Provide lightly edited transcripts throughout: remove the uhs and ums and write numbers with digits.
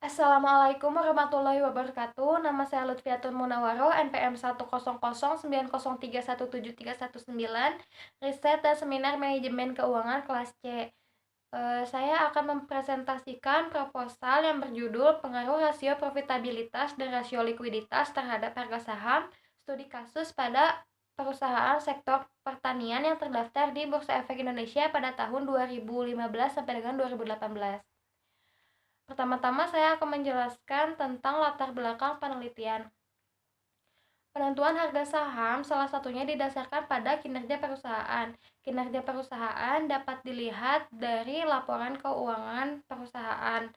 Assalamualaikum warahmatullahi wabarakatuh. Nama saya Lutfiatul Munawwaroh, NPM 1009031317319, Riset dan Seminar Manajemen Keuangan kelas C. Saya akan mempresentasikan proposal yang berjudul Pengaruh Rasio Profitabilitas dan Rasio Likuiditas terhadap harga saham, studi kasus pada perusahaan sektor pertanian yang terdaftar di Bursa Efek Indonesia pada tahun 2015 sampai dengan 2018. Pertama-tama saya akan menjelaskan tentang latar belakang penelitian. Penentuan harga saham salah satunya didasarkan pada kinerja perusahaan. Kinerja perusahaan dapat dilihat dari laporan keuangan perusahaan.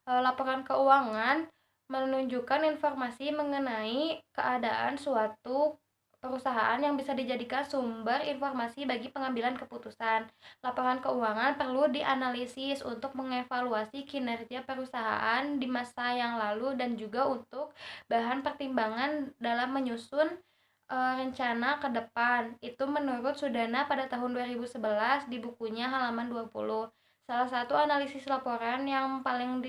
Laporan keuangan menunjukkan informasi mengenai keadaan suatu perusahaan yang bisa dijadikan sumber informasi bagi pengambilan keputusan. Laporan keuangan perlu dianalisis untuk mengevaluasi kinerja perusahaan di masa yang lalu dan juga untuk bahan pertimbangan dalam menyusun rencana ke depan. Itu menurut Sudana pada tahun 2011 di bukunya halaman 20. Salah satu analisis laporan yang paling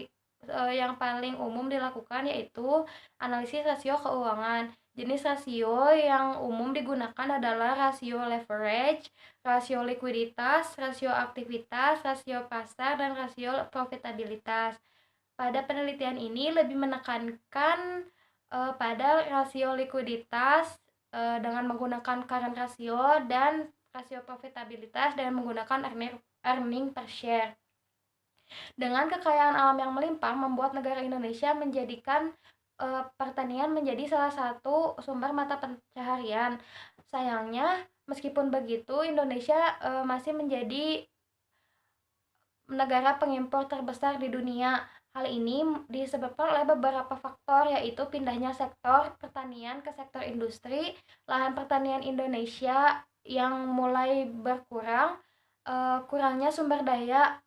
umum dilakukan yaitu analisis rasio keuangan. Jenis rasio yang umum digunakan adalah rasio leverage, rasio likuiditas, rasio aktivitas, rasio pasar, dan rasio profitabilitas. Pada penelitian ini lebih menekankan pada rasio likuiditas dengan menggunakan current ratio dan rasio profitabilitas dengan menggunakan earning per share. Dengan kekayaan alam yang melimpah membuat negara Indonesia menjadikan pertanian menjadi salah satu sumber mata pencaharian. Sayangnya, meskipun begitu, Indonesia masih menjadi negara pengimpor terbesar di dunia. Hal ini disebabkan oleh beberapa faktor, yaitu pindahnya sektor pertanian ke sektor industri, lahan pertanian Indonesia yang mulai berkurang, kurangnya sumber daya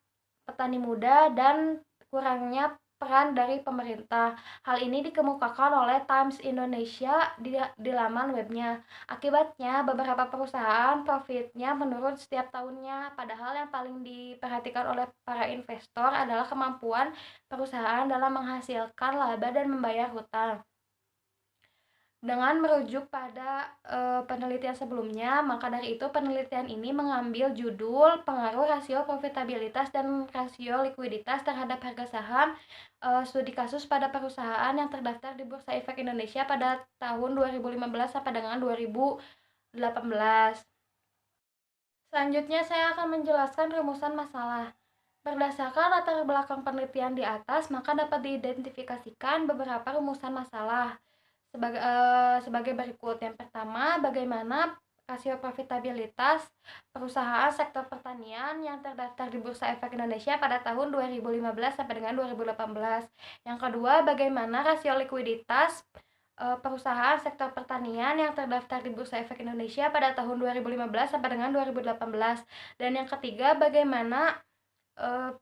petani muda, dan kurangnya peran dari pemerintah. Hal ini dikemukakan oleh Times Indonesia di laman webnya. Akibatnya, beberapa perusahaan profitnya menurun setiap tahunnya, padahal yang paling diperhatikan oleh para investor adalah kemampuan perusahaan dalam menghasilkan laba dan membayar hutang. Dengan merujuk pada penelitian sebelumnya, maka dari itu penelitian ini mengambil judul Pengaruh Rasio Profitabilitas dan Rasio Likuiditas terhadap harga saham, studi kasus pada perusahaan yang terdaftar di Bursa Efek Indonesia pada tahun 2015 sampai dengan 2018. Selanjutnya saya akan menjelaskan rumusan masalah. Berdasarkan latar belakang penelitian di atas, maka dapat diidentifikasikan beberapa rumusan masalah sebagai berikut. Yang pertama, bagaimana rasio profitabilitas perusahaan sektor pertanian yang terdaftar di Bursa Efek Indonesia pada tahun 2015 sampai dengan 2018. Yang kedua, bagaimana rasio likuiditas perusahaan sektor pertanian yang terdaftar di Bursa Efek Indonesia pada tahun 2015 sampai dengan 2018. Dan yang ketiga, bagaimana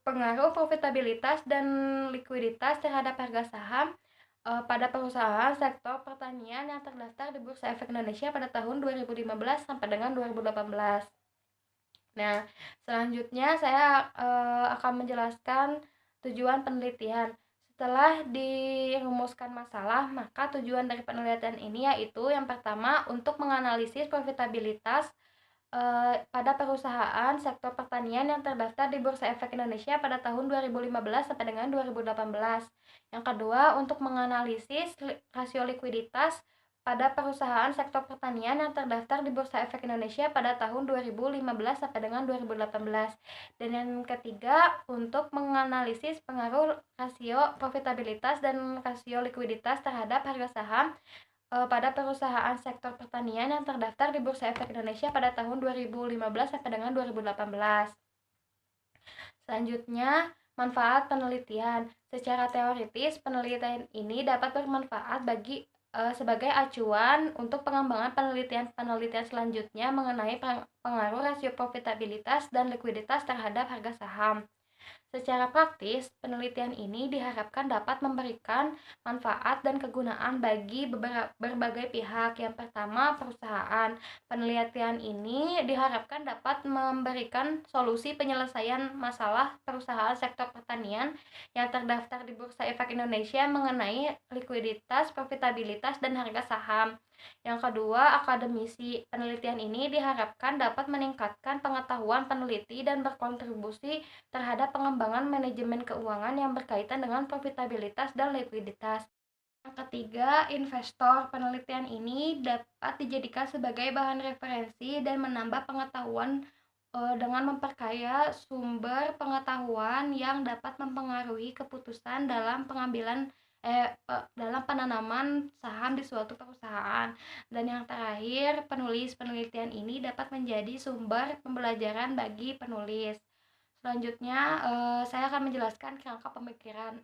pengaruh profitabilitas dan likuiditas terhadap harga saham pada perusahaan sektor pertanian yang terdaftar di Bursa Efek Indonesia pada tahun 2015 sampai dengan 2018. Nah, selanjutnya saya akan menjelaskan tujuan penelitian. Setelah dirumuskan masalah, maka tujuan dari penelitian ini yaitu yang pertama untuk menganalisis profitabilitas pada perusahaan sektor pertanian yang terdaftar di Bursa Efek Indonesia pada tahun 2015 sampai dengan 2018. Yang kedua, untuk menganalisis rasio likuiditas pada perusahaan sektor pertanian yang terdaftar di Bursa Efek Indonesia pada tahun 2015 sampai dengan 2018. Dan yang ketiga, untuk menganalisis pengaruh rasio profitabilitas dan rasio likuiditas terhadap harga saham pada perusahaan sektor pertanian yang terdaftar di Bursa Efek Indonesia pada tahun 2015 sampai dengan 2018. Selanjutnya, manfaat penelitian. Secara teoritis, penelitian ini dapat bermanfaat sebagai acuan untuk pengembangan penelitian selanjutnya mengenai pengaruh rasio profitabilitas dan likuiditas terhadap harga saham. Secara praktis, penelitian ini diharapkan dapat memberikan manfaat dan kegunaan bagi berbagai pihak. Yang pertama, perusahaan. Penelitian ini diharapkan dapat memberikan solusi penyelesaian masalah perusahaan sektor pertanian yang terdaftar di Bursa Efek Indonesia mengenai likuiditas, profitabilitas, dan harga saham. Yang kedua, akademisi. Penelitian ini diharapkan dapat meningkatkan pengetahuan peneliti dan berkontribusi terhadap pengembangan manajemen keuangan yang berkaitan dengan profitabilitas dan likuiditas. Yang ketiga, investor. Penelitian ini dapat dijadikan sebagai bahan referensi dan menambah pengetahuan dengan memperkaya sumber pengetahuan yang dapat mempengaruhi keputusan dalam penanaman saham di suatu perusahaan. Dan yang terakhir, penulis. Penelitian ini dapat menjadi sumber pembelajaran bagi penulis. Selanjutnya, saya akan menjelaskan kerangka pemikiran.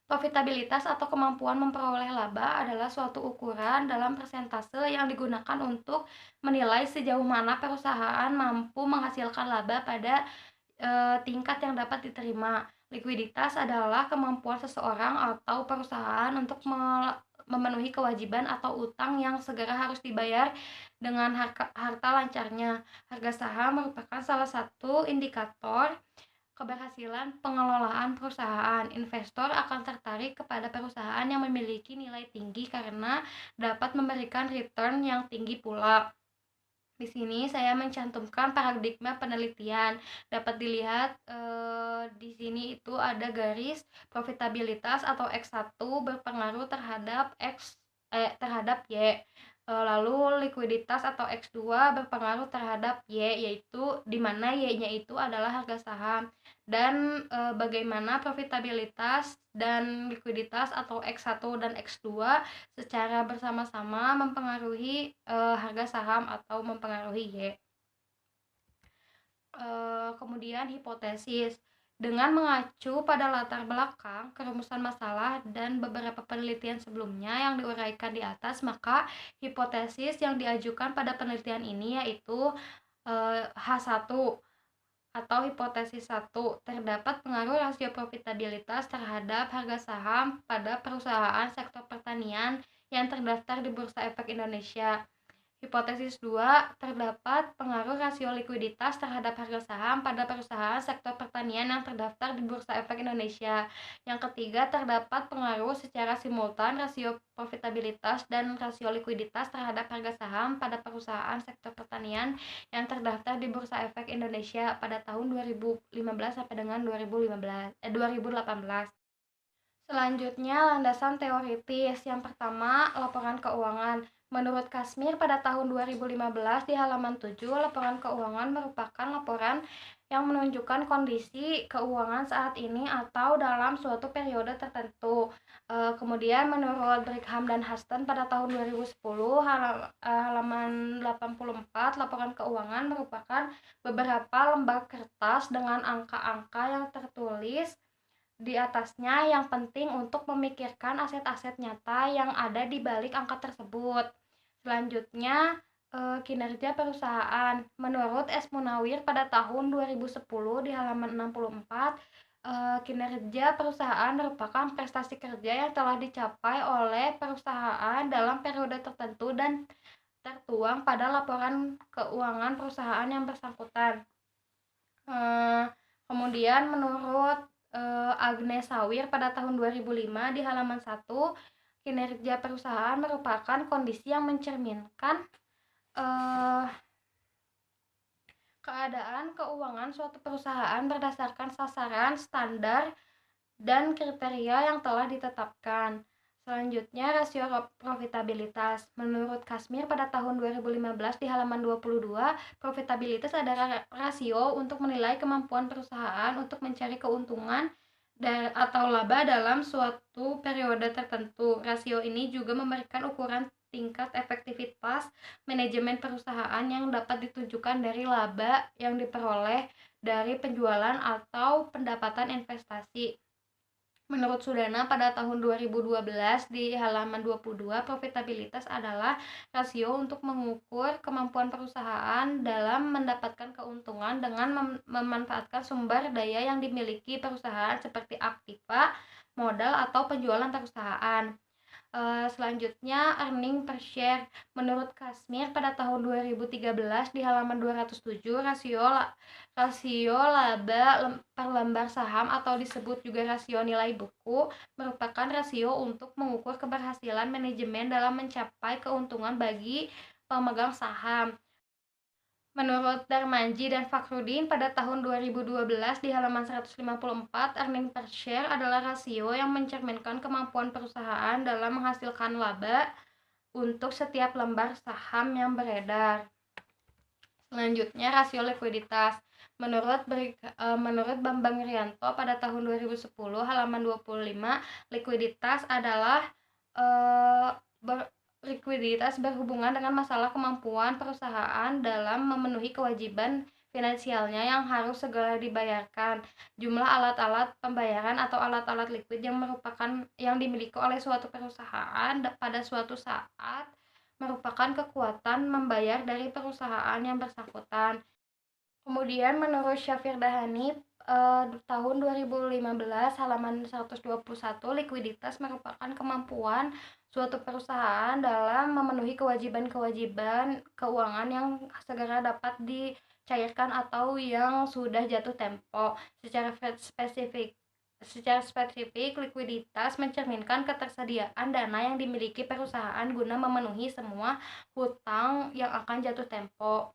Profitabilitas atau kemampuan memperoleh laba adalah suatu ukuran dalam persentase yang digunakan untuk menilai sejauh mana perusahaan mampu menghasilkan laba pada tingkat yang dapat diterima. Likuiditas adalah kemampuan seseorang atau perusahaan untuk memenuhi kewajiban atau utang yang segera harus dibayar dengan harta lancarnya. Harga saham merupakan salah satu indikator keberhasilan pengelolaan perusahaan. Investor akan tertarik kepada perusahaan yang memiliki nilai tinggi karena dapat memberikan return yang tinggi pula. Di sini saya mencantumkan paradigma penelitian. Dapat dilihat di sini itu ada garis profitabilitas atau X1 berpengaruh terhadap terhadap Y. Lalu likuiditas atau X2 berpengaruh terhadap Y, yaitu di mana Y-nya itu adalah harga saham. Dan bagaimana profitabilitas dan likuiditas atau X1 dan X2 secara bersama-sama mempengaruhi harga saham atau mempengaruhi Y. Kemudian hipotesis. Dengan mengacu pada latar belakang, kerumusan masalah, dan beberapa penelitian sebelumnya yang diuraikan di atas, maka hipotesis yang diajukan pada penelitian ini yaitu H1 atau hipotesis 1. Terdapat pengaruh rasio profitabilitas terhadap harga saham pada perusahaan sektor pertanian yang terdaftar di Bursa Efek Indonesia. Hipotesis 2, terdapat pengaruh rasio likuiditas terhadap harga saham pada perusahaan sektor pertanian yang terdaftar di Bursa Efek Indonesia. Yang ketiga, terdapat pengaruh secara simultan rasio profitabilitas dan rasio likuiditas terhadap harga saham pada perusahaan sektor pertanian yang terdaftar di Bursa Efek Indonesia pada tahun 2015 sampai dengan 2018. Selanjutnya, landasan teoritis. Yang pertama, laporan keuangan. Menurut Kasmir, pada tahun 2015 di halaman 7, laporan keuangan merupakan laporan yang menunjukkan kondisi keuangan saat ini atau dalam suatu periode tertentu. Kemudian menurut Brigham dan Huston pada tahun 2010, halaman 84, laporan keuangan merupakan beberapa lembar kertas dengan angka-angka yang tertulis di atasnya yang penting untuk memikirkan aset-aset nyata yang ada di balik angka tersebut. Selanjutnya, kinerja perusahaan. Menurut S. Munawir pada tahun 2010 di halaman 64, kinerja perusahaan merupakan prestasi kerja yang telah dicapai oleh perusahaan dalam periode tertentu dan tertuang pada laporan keuangan perusahaan yang bersangkutan. Kemudian menurut Agnes Sawir pada tahun 2005 di halaman 1, kinerja perusahaan merupakan kondisi yang mencerminkan keadaan keuangan suatu perusahaan berdasarkan sasaran, standar, dan kriteria yang telah ditetapkan. Selanjutnya, rasio profitabilitas. Menurut Kasmir pada tahun 2015 di halaman 22, profitabilitas adalah rasio untuk menilai kemampuan perusahaan untuk mencari keuntungan atau laba dalam suatu periode tertentu. Rasio ini juga memberikan ukuran tingkat efektivitas manajemen perusahaan yang dapat ditunjukkan dari laba yang diperoleh dari penjualan atau pendapatan investasi. Menurut Sudana pada tahun 2012 di halaman 22, profitabilitas adalah rasio untuk mengukur kemampuan perusahaan dalam mendapatkan keuntungan dengan memanfaatkan sumber daya yang dimiliki perusahaan seperti aktiva, modal, atau penjualan perusahaan. Selanjutnya earning per share. Menurut Kasmir pada tahun 2013 di halaman 207, rasio laba per lembar saham atau disebut juga rasio nilai buku merupakan rasio untuk mengukur keberhasilan manajemen dalam mencapai keuntungan bagi pemegang saham. Menurut Darmanji dan Fakhrudin pada tahun 2012 di halaman 154, earning per share adalah rasio yang mencerminkan kemampuan perusahaan dalam menghasilkan laba untuk setiap lembar saham yang beredar. Selanjutnya, rasio likuiditas. Menurut Bambang Rianto pada tahun 2010 halaman 25, likuiditas adalah likuiditas berhubungan dengan masalah kemampuan perusahaan dalam memenuhi kewajiban finansialnya yang harus segera dibayarkan. Jumlah alat-alat pembayaran atau alat-alat likuid yang dimiliki oleh suatu perusahaan pada suatu saat merupakan kekuatan membayar dari perusahaan yang bersangkutan. Kemudian menurut Syafir Dahani tahun 2015 halaman 121, likuiditas merupakan kemampuan suatu perusahaan dalam memenuhi kewajiban-kewajiban keuangan yang segera dapat dicairkan atau yang sudah jatuh tempo. Secara spesifik, likuiditas mencerminkan ketersediaan dana yang dimiliki perusahaan guna memenuhi semua hutang yang akan jatuh tempo.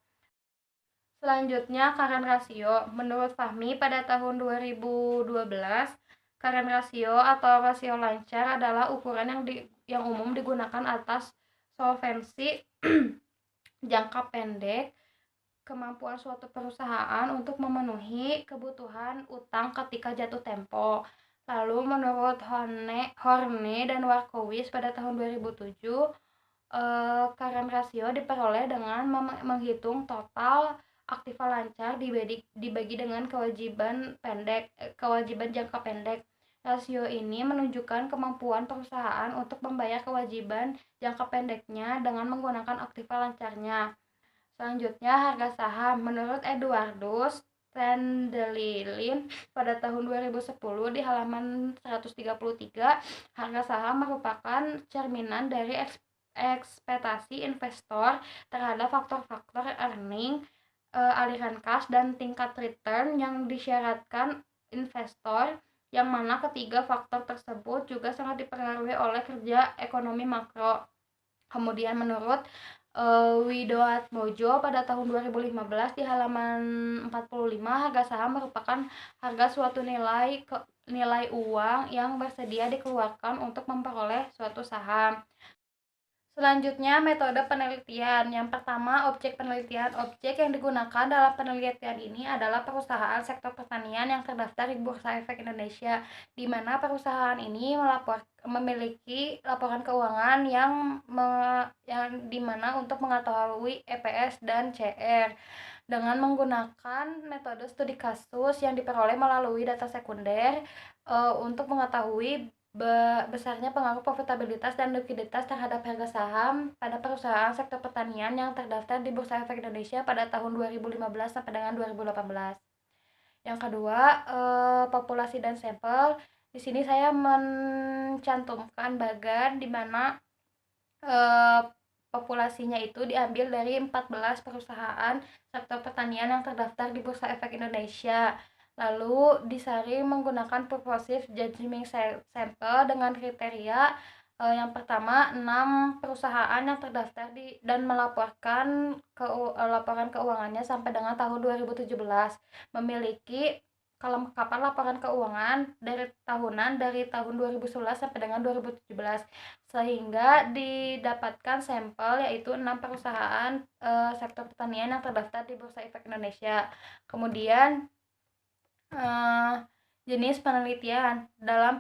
Selanjutnya, current ratio. Menurut Fahmi pada tahun 2012, current ratio atau rasio lancar adalah ukuran yang umum digunakan atas solvensi jangka pendek kemampuan suatu perusahaan untuk memenuhi kebutuhan utang ketika jatuh tempo. Lalu menurut Horne dan Warkowitz pada tahun 2007, current ratio diperoleh dengan menghitung total aktiva lancar dibagi dengan kewajiban jangka pendek. Rasio ini menunjukkan kemampuan perusahaan untuk membayar kewajiban jangka pendeknya dengan menggunakan aktiva lancarnya. Selanjutnya, harga saham. Menurut Eduardus Tendelilin pada tahun 2010 di halaman 133, harga saham merupakan cerminan dari ekspektasi investor terhadap faktor-faktor earning, aliran kas, dan tingkat return yang disyaratkan investor, yang mana ketiga faktor tersebut juga sangat dipengaruhi oleh kerja ekonomi makro. Kemudian menurut Widoatmojo pada tahun 2015 di halaman 45, harga saham merupakan harga suatu nilai uang yang bersedia dikeluarkan untuk memperoleh suatu saham. Selanjutnya, metode penelitian. Yang pertama, objek penelitian. Objek yang digunakan dalam penelitian ini adalah perusahaan sektor pertanian yang terdaftar di Bursa Efek Indonesia, di mana perusahaan ini memiliki laporan keuangan yang dimana untuk mengetahui EPS dan CR dengan menggunakan metode studi kasus yang diperoleh melalui data sekunder untuk mengetahui besarnya pengaruh profitabilitas dan likuiditas terhadap harga saham pada perusahaan sektor pertanian yang terdaftar di Bursa Efek Indonesia pada tahun 2015 sampai dengan 2018. Yang kedua, populasi dan sampel. Di sini saya mencantumkan bagan di mana populasinya itu diambil dari 14 perusahaan sektor pertanian yang terdaftar di Bursa Efek Indonesia. Lalu disaring menggunakan purposive judging sample dengan kriteria yang pertama, 6 perusahaan yang terdaftar dan melaporkan laporan keuangannya sampai dengan tahun 2017 memiliki kelengkapan laporan keuangan tahunan dari tahun 2011 sampai dengan 2017, sehingga didapatkan sampel yaitu 6 perusahaan sektor pertanian yang terdaftar di Bursa Efek Indonesia. Kemudian jenis penelitian. Dalam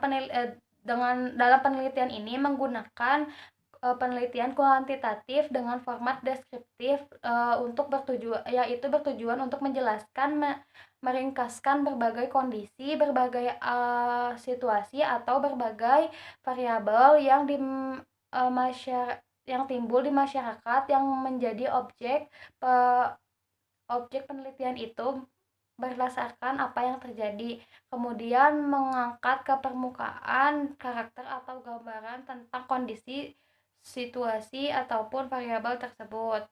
penelitian ini menggunakan penelitian kuantitatif dengan format deskriptif bertujuan untuk menjelaskan meringkaskan berbagai kondisi, berbagai situasi atau berbagai variabel yang timbul di masyarakat yang menjadi objek penelitian itu berdasarkan apa yang terjadi. Kemudian mengangkat ke permukaan karakter atau gambaran tentang kondisi, situasi ataupun variabel tersebut.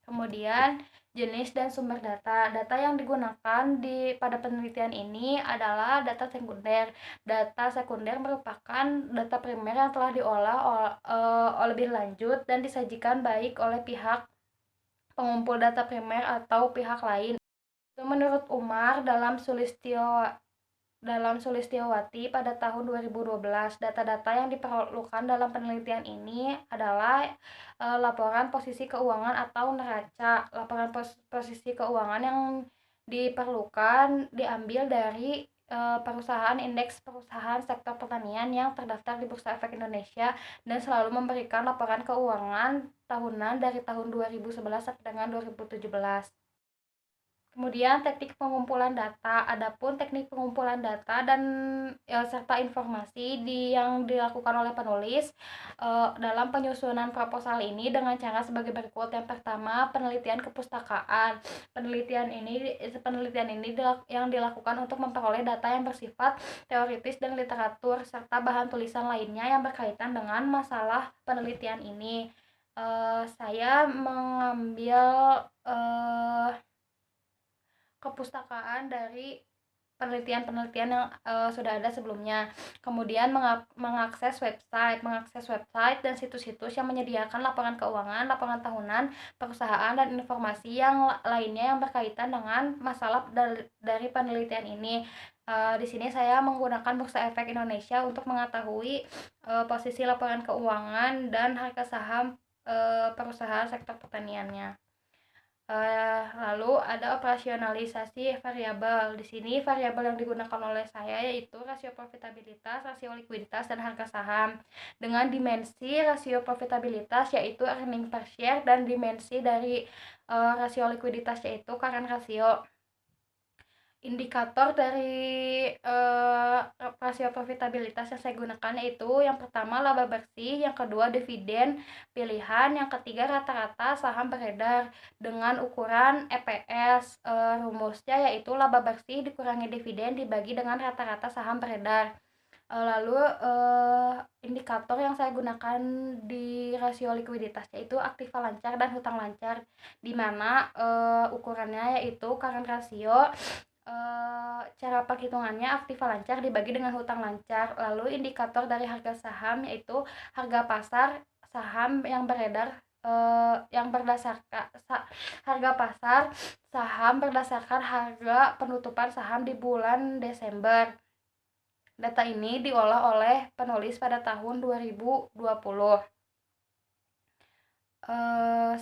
Kemudian jenis dan sumber data. Data yang digunakan pada penelitian ini adalah data sekunder. Data sekunder merupakan data primer yang telah diolah lebih lanjut dan disajikan baik oleh pihak pengumpul data primer atau pihak lain. Itu menurut Umar dalam Sulistiowati pada tahun 2012. Data-data yang diperlukan dalam penelitian ini adalah laporan posisi keuangan atau neraca. Laporan posisi keuangan yang diperlukan diambil dari perusahaan indeks perusahaan sektor pertanian yang terdaftar di Bursa Efek Indonesia dan selalu memberikan laporan keuangan tahunan dari tahun 2011 sampai dengan 2017. Kemudian teknik pengumpulan data. Adapun teknik pengumpulan data dan serta informasi yang dilakukan oleh penulis dalam penyusunan proposal ini dengan cara sebagai berikut. Yang pertama, penelitian kepustakaan. Penelitian ini yang dilakukan untuk memperoleh data yang bersifat teoritis dan literatur serta bahan tulisan lainnya yang berkaitan dengan masalah penelitian ini. Saya mengambil kepustakaan dari penelitian-penelitian yang sudah ada sebelumnya. Kemudian mengakses website dan situs-situs yang menyediakan laporan keuangan, laporan tahunan perusahaan dan informasi yang lainnya yang berkaitan dengan masalah dari penelitian ini. Di sini saya menggunakan Bursa Efek Indonesia untuk mengetahui posisi laporan keuangan dan harga saham perusahaan sektor pertaniannya. Lalu ada operasionalisasi variabel. Di sini variabel yang digunakan oleh saya yaitu rasio profitabilitas, rasio likuiditas, dan harga saham. Dengan dimensi rasio profitabilitas yaitu earning per share dan dimensi dari rasio likuiditas yaitu current ratio. Indikator dari rasio profitabilitas yang saya gunakan yaitu yang pertama laba bersih, yang kedua dividen pilihan, yang ketiga rata-rata saham beredar dengan ukuran EPS. Rumusnya yaitu laba bersih dikurangi dividen dibagi dengan rata-rata saham beredar. Lalu indikator yang saya gunakan di rasio likuiditas yaitu aktiva lancar dan hutang lancar, di mana ukurannya yaitu current ratio. Cara perhitungannya aktiva lancar dibagi dengan hutang lancar. Lalu indikator dari harga saham yaitu harga pasar saham yang beredar harga pasar saham berdasarkan harga penutupan saham di bulan Desember. Data ini diolah oleh penulis pada tahun 2020.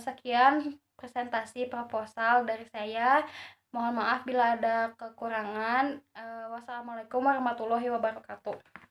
Sekian presentasi proposal dari saya. Mohon maaf bila ada kekurangan. Wassalamualaikum warahmatullahi wabarakatuh.